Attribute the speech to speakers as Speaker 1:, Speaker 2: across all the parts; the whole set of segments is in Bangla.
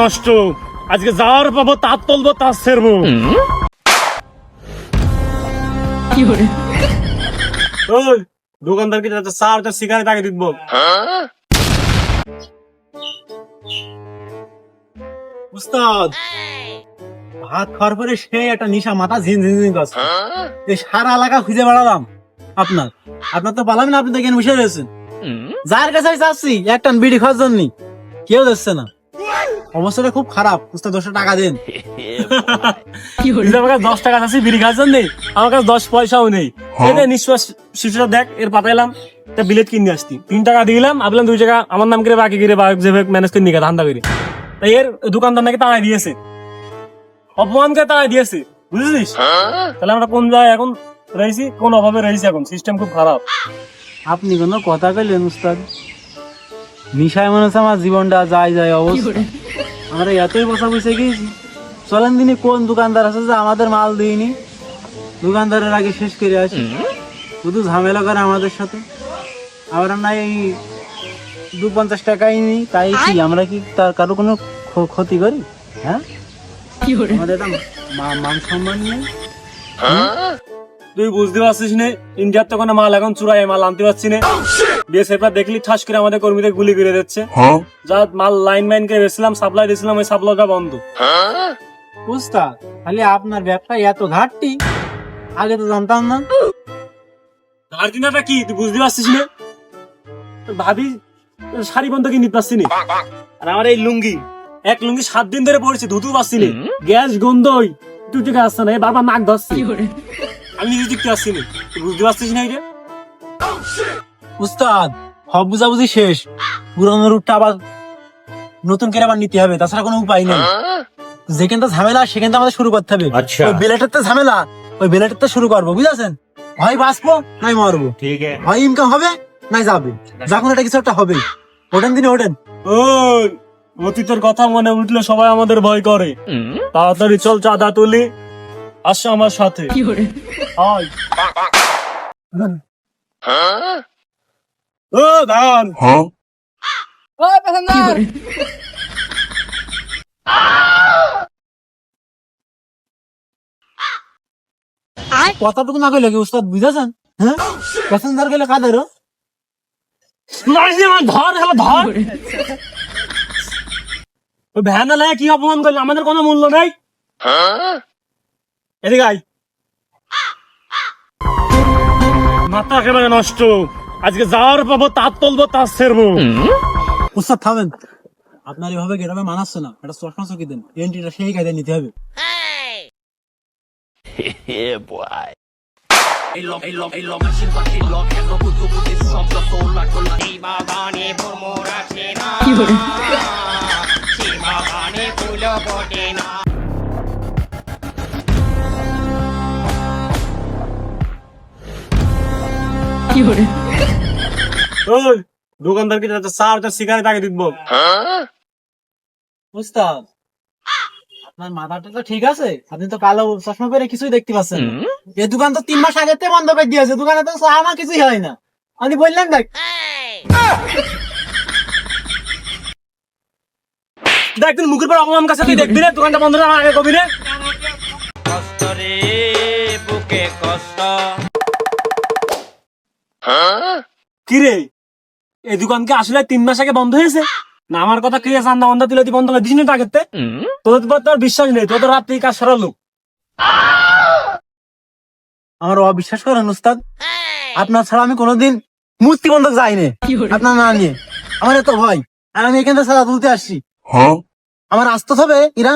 Speaker 1: নষ্ট আজকে যাওয়ার পাবো তার তুলবো তার সেরবো। দোকানদারকে চারটা সিগারেট আগে দিব। উস্তাদ ভাত খাওয়ার পরে সে একটা নিশা মাথা ঝিনঝিন করছে। সারা এলাকা খুঁজে বেড়ালাম আপনার তো পালাম না, আপনি তো এখানে বসে রয়েছেন। যার কাছে যাচ্ছি একটা বিড়ি খাওয়ার জন্য কেউ দিচ্ছে না। অবস্থাটা খুব খারাপ। উস্তাদ 10 টাকা দেন। আমার কাছে 10 টাকা আছে বিড়ি খাওয়ার জন্য, আমার কাছে 10 পয়সাও নেই। নিঃশ্বাস শিশুটা দেখ এর পাঠাইলাম বিলেট কিনে আসতি 3 টাকা দিলাম, আবলাম 2 টাকা আমার নাম করে বাকি করে ম্যানেজ করে নিয়ে ধান্দা করে। তাই এর দোকানদার নাকি তাড়াই দিয়েছে, অপমান করে তাড়াই দিয়েছে, বুঝলিস? তাহলে আমরা কোন জায়গায় এখন রয়েছি, কোন অভাবে রয়েছি, এখন সিস্টেম খুব খারাপ।
Speaker 2: আপনি কোন কথা কইলেন উস্তাদ? নিশায় মনে হচ্ছে আমার জীবনটা যায় অবস্থা। আমরা এতই বসা বসে গিয়েছি। চলেন দিনই কোন দোকানদার আছে যে আমাদের মাল দিইনি, দোকানদারের আগে শেষ করে আসি। শুধু ঝামেলা করে আমাদের সাথে। আবার না এই 2-50 টাকাই নি, তাই কি আমরা কি তার কারো কোনো ক্ষতি করি? হ্যাঁ, আমাদের মান সম্মান নেই।
Speaker 1: তুই বুঝতে পারছিস না, ইন্ডিয়ার তো কোনো মাল এখন চুরাই মাল আনতে পারছি না। বিএসএফরা দেখলি ঠাস করে আমাদের কর্মীদের গুলি করে দিচ্ছে। যা মাল লাইন করে বেছিলাম, সাপ্লাই দিয়েছিলাম, ওই সাপ্লাইটা বন্ধ।
Speaker 2: উস্তাদ খালি আপনার ব্যবসায় এত ঘাটতি, আগে তো জানতাম না।
Speaker 1: ঘাটতিটা কি তুই বুঝতে পারছিস না? ভাবি শাড়ি বন্ধ কিনে নিতে পারছি না। আর আমার এই লুঙ্গি, এক লুঙ্গি 7 দিন ধরে পড়েছি, ধুতেও পারছি না। গ্যাস গন্ধই তুই ঠিক আসছে না, বারবার নাক ধরছি, আমি নিজে দেখতে আসছি না। তুই বুঝতে পারছিস না? এটা
Speaker 2: উস্তাদ সব বুঝাবুঝি শেষ, পুরানো রুটটা আবার নতুন করে আবার নিতে হবে, তাছাড়া কোনো উপায় নেই। যেখানটা ঝামেলা সেখানটা আমাদের শুরু করতে হবে। ওই বেলেটের তো ঝামেলা, ওই বেলেটের তো শুরু করবো, বুঝেছেন? হয় বাঁচবো নাই মরবো, হয় ইনকাম হবে নাই যাবে, যখন এটা কিছু একটা হবে। ওঠেন দিনে ওঠেন।
Speaker 1: অতীতের কথা মনে উঠলে সবাই আমাদের ভয় করে। তাড়াতাড়ি চল, চাঁদা তুলি, আসো আমার সাথে। ও ধান
Speaker 2: কথাটুকু না কইলে কি উস্তাদ বুঝেছেন? হ্যাঁ, প্যাসেঞ্জার গেলে কাদের
Speaker 1: ধর ধর ভ্যান এলাকা কি অপমান করলে, আমাদের কোনো মূল্য নাই। এদিকে আয়। মাথা একেবারে নষ্ট, আজকে যাওয়ার পাবো তার তুলবো তার সেরবো।
Speaker 2: উস্তাদ থামেন, আপনার এভাবে গেরামে মানাচ্ছে না। এটা চশমা চকি দেন, এন্ট্রিটা সেই কায়দায় নিতে হবে।
Speaker 1: দোকানদারকে চারটা সিগারেট আগে দিব।
Speaker 2: উস্তাদ আপনার মাথাটা তো ঠিক আছে, আপনি তো কালো চশমা পরে কিছুই দেখতে পাচ্ছেন না। এই দোকান তো 3 মাস আগে বন্ধ করে দিয়েছে, দোকানে তো আমার কিছুই হয় না। আমি বললাম দেখ
Speaker 1: দেখ তুই মুখের পর অপমান কাছে তুই দেখবি না, দোকানটা বন্ধ আমার আগে কবি রে।
Speaker 3: কষ্ট রে বুকে কষ্ট।
Speaker 1: কি রে, এই দোকানকে আসলে 3 মাস আগে বন্ধ হয়েছে না? আমার কথা কে চান্দা বন্ধ দিলে তুই বন্ধ করে দিস না টাকাতে? তোদের তোর বিশ্বাস নেই, তোদের রাত্রি কাজ সরালো।
Speaker 2: আমার অবিশ্বাস করেন উস্তাদ, আপনার ছাড়া আমি কোনোদিন মূর্তি বন্ধ যাইনি। আপনার না নিয়ে আমার এত ভয়, আর আমি এখান থেকে সাদা তুলতে আসছি। আমার আসতে হবে ইরা।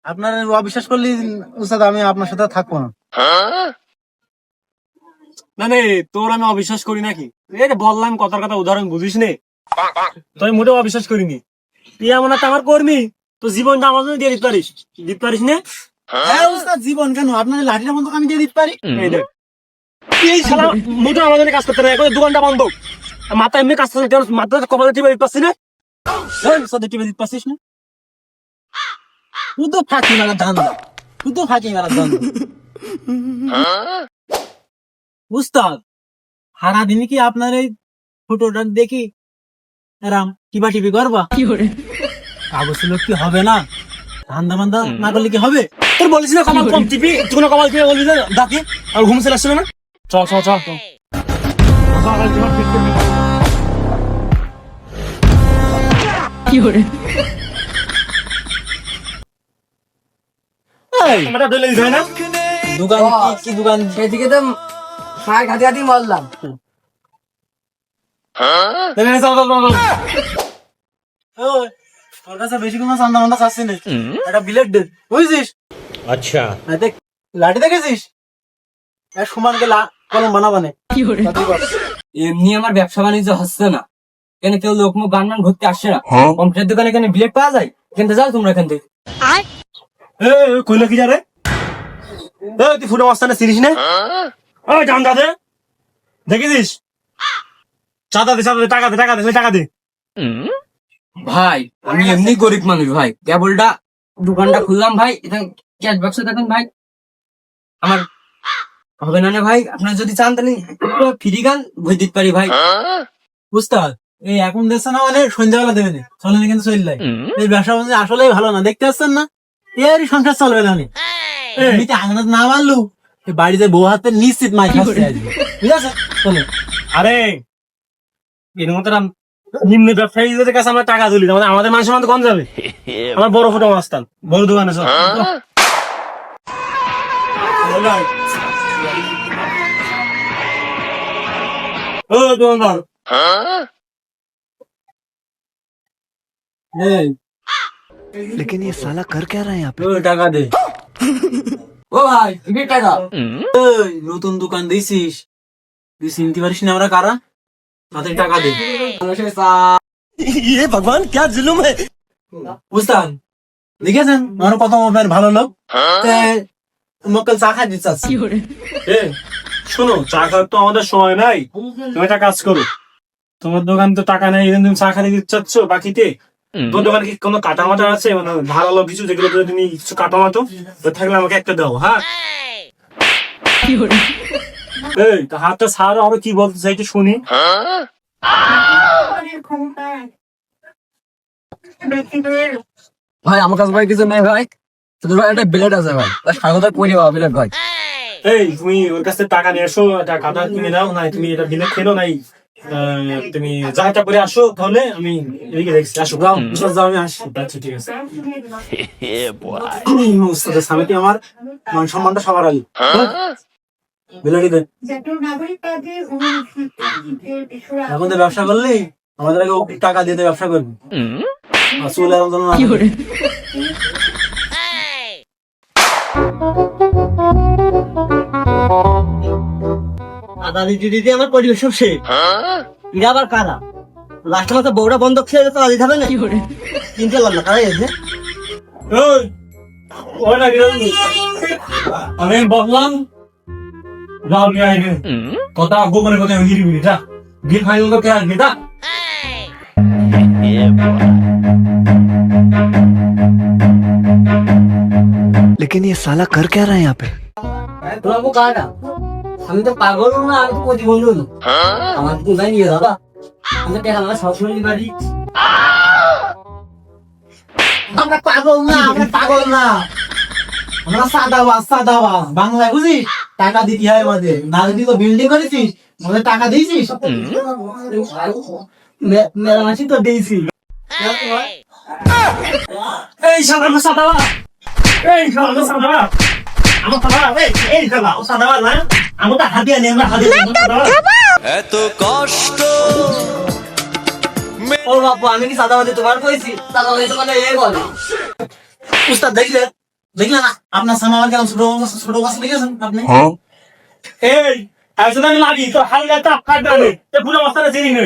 Speaker 2: আপনার অবিশ্বাস করলে উস্তাদ আমি আপনার সাথে থাকবো না।
Speaker 1: না রে, তোর আমি অবিশ্বাস করি নাকি? এই যে বললাম কথার কথা উদাহরণ বুঝিস নে, তুই মোটেও অবিশ্বাস করিনি। তুই এমন একটা আমার কর্মী, তো জীবনটা আমার জন্য দিয়ে দিতে পারিস না?
Speaker 2: হ্যাঁ উস্তাদ, জীবন কেন, আপনার লাঠিটা বন্ধ আমি দিয়ে দিতে পারি।
Speaker 1: এই দেখ, এই শালা মোটেও আমার জন্য কাজ করতে না, এখন দোকানটা বন্ধ, মাথা এমনি কাজ করতে, মাথা কপালে টিপে দিতে পারছি না।
Speaker 2: টিপে দিতে পারছিস না? শুধু ফাঁকি মারা ধান্দা, শুধু ফাঁকি মারা ধান্দা। উস্তাদ সারাদিন কি আপনার এই ফটোটা দেখি রাম টিপা টিপি করবা কাগজ লোক কি হবে না? ধান্দা মান্দা না করলে কি হবে?
Speaker 1: তোর বলিস না কমাল কম টিপি, তুই না কমাল টিপি বলবি না দাঁতি আর ঘুম চলে আসছে না। চল চল চল চল। এই, আমারটা ধরে দিতে হয় না?
Speaker 2: দোকান কি দোকান?
Speaker 4: সেদিকে তো মায়ের ঘাটি ঘাটি মারলাম।
Speaker 1: চল, চল, চল, চল, চল।
Speaker 2: ওই, তোর কাছে বেশি কোনো চান্দা মান্দা চাচ্ছি না, একটা বিলেট দে বুঝছিস?
Speaker 1: আচ্ছা
Speaker 2: দেখ লাঠি দেখেছিস সমানকে কলম বানাবানে।
Speaker 4: এমনি আমার ব্যবসা বাণিজ্য হচ্ছে না, এখানে কেউ লোক মুখ গান গান ঘুরতে আসছে না। কম্পিউটার দোকানে এখানে বিলেট পাওয়া যায়, এখান থেকে যাও তোমরা এখান থেকে।
Speaker 1: কইলো কি যারে তুই ফুটো মাস্তানে চিনিস না? ওই জান দাদে দেখেছিস? চাঁদা দে চাঁদা দে, টাকা দে টাকা দে, টাকা দে।
Speaker 4: ভাই আমি এমনি গরিব মানুষ ভাই, কেবলটা দোকানটা খুললাম ভাই, এটা ক্যাশ বাক্স দেখেন ভাই, আমার হবে না ভাই। আপনারা যদি চান তাহলে ফ্রি গান বই দিতে পারি ভাই।
Speaker 2: উস্তাদ এই এখন দেখছে না মানে সন্ধ্যাবেলা দেবে না, চলে না কিন্তু চললে এই ব্যবসা বাণিজ্য আসলেই ভালো না, দেখতে পাচ্ছেন না? এরই সংসার চলবে না। এমনিতে আঙনাত না মারলু এই বাড়িতে বউ হাতে নিশ্চিত মাই খাচ্ছে আজকে, বুঝেছে? চলে
Speaker 1: আরে এর মতো নিম্ন ব্যবসায়ীদের কাছে আমরা টাকা তুলি, আমাদের মানুষের মতো কম যাবে। আমার বড় ফুটো মাস্তান, বড় দোকানে চল। ও দোকানদার
Speaker 2: এই,
Speaker 5: लेकिन ये साला कर क्या रहा है यहाँ पे?
Speaker 2: ওই টাকা দে।
Speaker 4: ও ভাই তুমি টাকা
Speaker 2: ওই নতুন দোকান দিছিস, তুই চিনতে পারিস না আমরা কারা? তাদের টাকা দে।
Speaker 1: ये भगवान क्या जुलुम है।
Speaker 2: বুঝতাম দেখেছেন আমার কত মোবাইল ভালো লোক, মক্কেল চা খাই দিচ্ছে।
Speaker 1: এ, শোনো চা খাওয়ার তো আমাদের সময় নাই, তুমি একটা কাজ করো, তোমার দোকান তো টাকা নেই, তুমি চা খাইতে দিতে চাচ্ছ বাকিতে, তোমার দোকানে কি কোনো কাটামাটা আছে, মানে ধারালো কিছু যেগুলো তুমি কিছু কাটামাটো থাকলে আমাকে একটা দাও। হ্যাঁ এই তো হাতটা ছাড়ো, আরো কি বলতে চাইছো শুনি।
Speaker 4: ভাই আমার কাছে ভাই কিছু নেই ভাই, তোদের ভাই একটা বিলেট আছে ভাই, স্বাগত করে বিলেট ভাই।
Speaker 1: এই তুমি ওর কাছে টাকা নিয়ে আসো, এটা কাটা কিনে দাও, নাই তুমি এটা বিলে খেলো, নাই তুমি যা একটা করে আসো, তাহলে আমি এদিকে দেখছি। আসো
Speaker 2: যাও আমি আসছি।
Speaker 1: আচ্ছা ঠিক আছে।
Speaker 2: উস্তাদের সামনে আমার মান সম্মানটা সবার আগে বিলেটি দে। এখন তো ব্যবসা করলি আমাদের আগে টাকা দিয়ে ব্যবসা করবি, চলে এরকম যেন না হয়।
Speaker 4: আদা দিতে দিতে আমার পরিবেশ সব শেষ। এরা আবার কারা? লাস্ট মাসে বউটা বন্ধ খেয়ে যেত, আদি খাবে না কিনতে পারলাম না, কারাই আছে।
Speaker 1: ওই, ওই না গেল। আমি বললাম যাও নিয়ে আইবে, কথা গোপনে কথা হিরি বিলি যা, বিল ফাইনাল তো কে আসবে যা।
Speaker 5: लेकिन ये साला कर क्या रहा है यहाँ पे?
Speaker 4: তোমার বউ কারা? আমি তো পাগল না, আমি তো প্রতিবন্ধী না, আমার কোথায় নিয়ে দাদা, আমি টাকা আমরা সবসময় বাড়ি।
Speaker 2: আমরা পাগল না, আমরা পাগল না, আমরা সাদাবাজ বাংলায় বুঝিস? টাকা দিতে হয় আমাদের, না যদি তো বিল্ডিং করেছিস আমাদের টাকা দিয়েছিস।
Speaker 4: মেলামাসি তো দিয়েছি।
Speaker 1: এই সাদা সাদা, এই সাদা সাদা, আমার সাদা, এই সাদা সাদা না, আমরা হাতিয়া নেই, আমরা হাতিয়া
Speaker 3: এত কষ্ট
Speaker 4: ও বাপু, আমি কি সাদাবাদে তোমার কইছি? সাদাবাদে তো মানে এ বলে।
Speaker 2: উস্তাদ দেখলেন না আপনার সামনে আমার কেমন ছোট ছোট গাছ দেখেছেন আপনি?
Speaker 1: এই আইসো আমি লাগি তো হালকা চাপ কাটবে, এ পুরো মাস্টারে চিনি নে।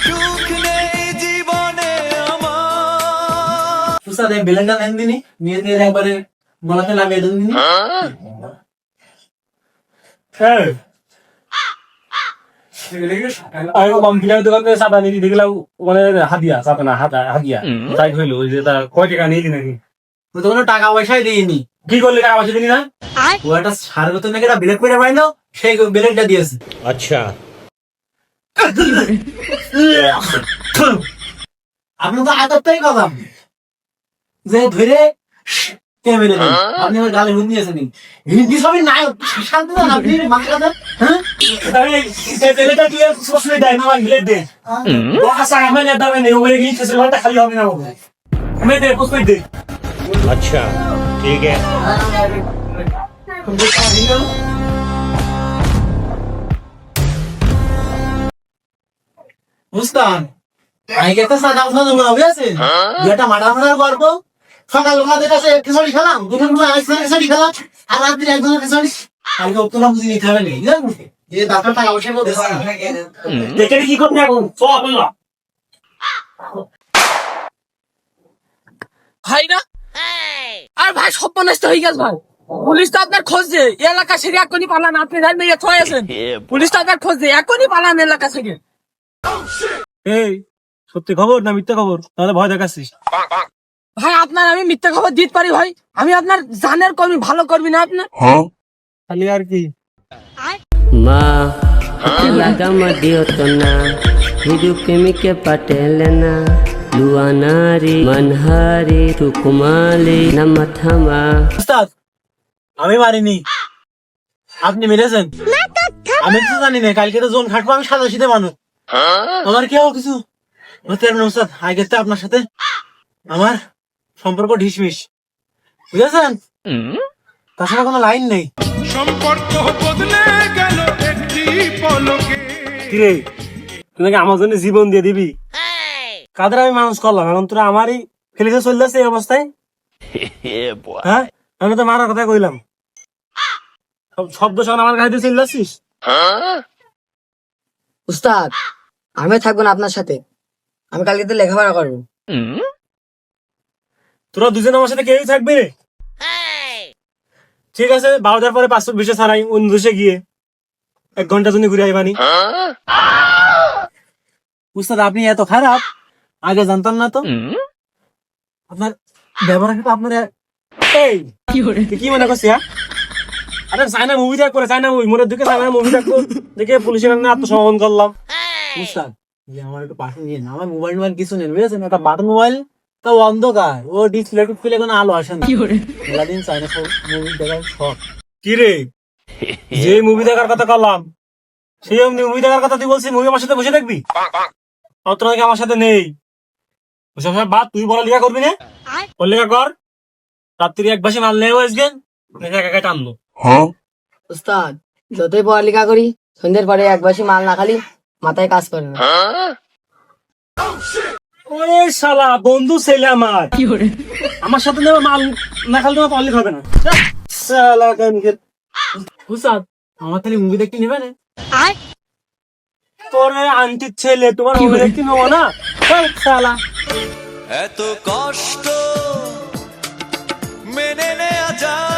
Speaker 3: সুখ নেই জীবনে আমার।
Speaker 2: উস্তাদ এই বেলেনটা নেন দিনি, নিয়ে নিয়ে একবারে গলাতে লাগিয়ে দেন দিনি।
Speaker 1: এই আমি কম্পিউটার দোকানে সাদা নিয়ে দেখলাম, মানে হাদিয়া সাদা না হাদিয়া তাই হইলো, ওই যে তার কয় টাকা নিয়ে নাকি
Speaker 2: তো কোনো টাকা পয়সাই দিইনি,
Speaker 1: কি করলি টাকা পয়সা দিলি না?
Speaker 2: ও একটা সারের মতো নাকি একটা ব্লেড করে পাইলো, সেই ব্লেডটা দিয়েছে। আপনি তো আদরটাই কথা যে ধরে মেরে দেন। আপনি আমার গালে হুন দিয়েছেন, হিন্দি সবই নাই শান্তি না আপনি মাথা কথা। হ্যাঁ
Speaker 1: আরে এই ছেলেটা কি প্রশ্ন দেয় না ভাই দে ও আসা আমি না দাবে নেই ওরে গিয়ে ছেলে ঘরটা খালি হবে না ও আমি দে প্রশ্ন দে
Speaker 6: अच्छा ठीक है
Speaker 2: বুঝতাম আমি একটা সাদা সাদা মনে হয়েছে যেটা মারা মারার গল্প। সকাল ওখানে কাছে খিচুড়ি খেলাম, দুপুর খিচুড়ি খেলাম, আর রাত্রি একজনের খিচুড়ি। কালকে উত্তরা বুঝি নিতে হবে না, বুঝলেন? এই ডাক্তার টাকা পয়সা করতে
Speaker 1: দেখে কি করতে এখন সব বললা
Speaker 4: ভাই না আর ভাই সব নষ্ট হয়ে গেছে ভাই। পুলিশ তো আপনার খোঁজছে, এলাকা ছেড়ে এখনই পালান। আপনি জানেন ইয়ে ছয় আছেন, পুলিশ তো আপনার খোঁজছে, এখনই পালান এলাকা ছেড়ে।
Speaker 1: এই সত্যি খবর না মিথ্যা খবর? তাহলে ভয় দেখাচ্ছিস?
Speaker 4: ভাই আপনার আমি মিথ্যা খবর দিতে পারি ভাই, আমি আপনার জানের কর্মী, ভালো কর্মী না আপনার।
Speaker 1: খালি আর কি
Speaker 7: মা লাগাম দিও তো না হিরু প্রেমিকে পাটেলে না লুয়ানারি মনহারি টুকুমালি নামাথামা।
Speaker 2: উস্তাদ আমি মারিনি, আপনি মেরেছেন। আমি তো জানি না, কালকে তো জোন খাটবো, আমি সাদা শীতে মানুষ, আমার কেউ কিছু হতে পারবে না। উস্তাদ আগে তো আপনার সাথে আমার সম্পর্ক ঢিসমিস, বুঝেছেন? তাছাড়া কোনো লাইন নেই।
Speaker 1: কিরে তুই নাকি আমার জন্য জীবন দিয়ে দিবি? কাদের আমি মানুষ করলাম, এখন তোরা আমারই ফেলে চলে যাচ্ছে এই অবস্থায়। হ্যাঁ আমি তো মারার কথা কইলাম, শব্দ শোন আমার গাড়িতে চলে যাচ্ছিস।
Speaker 8: উস্তাদ আমি থাকবো না আপনার সাথে, আমি কালকে তো লেখাপড়া করবো।
Speaker 1: তোরা দুজন আমার সাথে কেউই থাকবে? ঠিক আছে 12টার পরে 520 ছাড়াই অন্য দেশে গিয়ে 1 ঘন্টা জন্য ঘুরে আইবানি।
Speaker 2: উস্তাদ আপনি এত খারাপ, আগে জানতাম না তো। আপনার ব্যবহার কিন্তু আপনার
Speaker 1: এই তুই কি মনে করছিস? হ্যাঁ আরে চাইনা মুভি দেখ করে, চাইনা মুভি মোড়ের দিকে চাইনা মুভি দেখবো দেখে পুলিশের সামনে আত্মসমর্পণ করলাম।
Speaker 2: উস্তাদ যে আমার একটু পাশে নিয়ে আমার মোবাইল টোবাইল কিছু নেই, বুঝেছেন? একটা বাটন মোবাইল, তাও অন্ধকার, ও ডিসপ্লে টুসপ্লে কোনো আলো আসে না। দিন চাইনা মুভি দেখার শখ।
Speaker 1: কি রে যে মুভি দেখার কথা করলাম সেই মুভি দেখার কথা তুই বলছিস মুভি আমার সাথে বসে দেখবি? তোর নাকি আমার সাথে নেই ওসব সব বাদ, তুই বড় লেখা করবি না? লেখা কর, রাত্রি 1 বাসে মাল নেই আসবেন একা টানলো।
Speaker 8: উস্তাদ যতই পড়ালেখা করি সন্ধ্যের পরে এক বাসি মাল না খালি মাথায় কাজ করে না।
Speaker 1: ওরে শালা বন্ধু ছেলে আমার, আমার সাথে নেবে মাল না খালি তোমার পড়ালেখা হবে না। শালা কানকে
Speaker 2: উস্তাদ আমার তাহলে মুভি দেখতে নেবে না?
Speaker 1: তোর আন্টির ছেলে তোমার মুভি দেখতে নেবো না? শালা
Speaker 3: এত কষ্ট মেনে নেওয়া যায়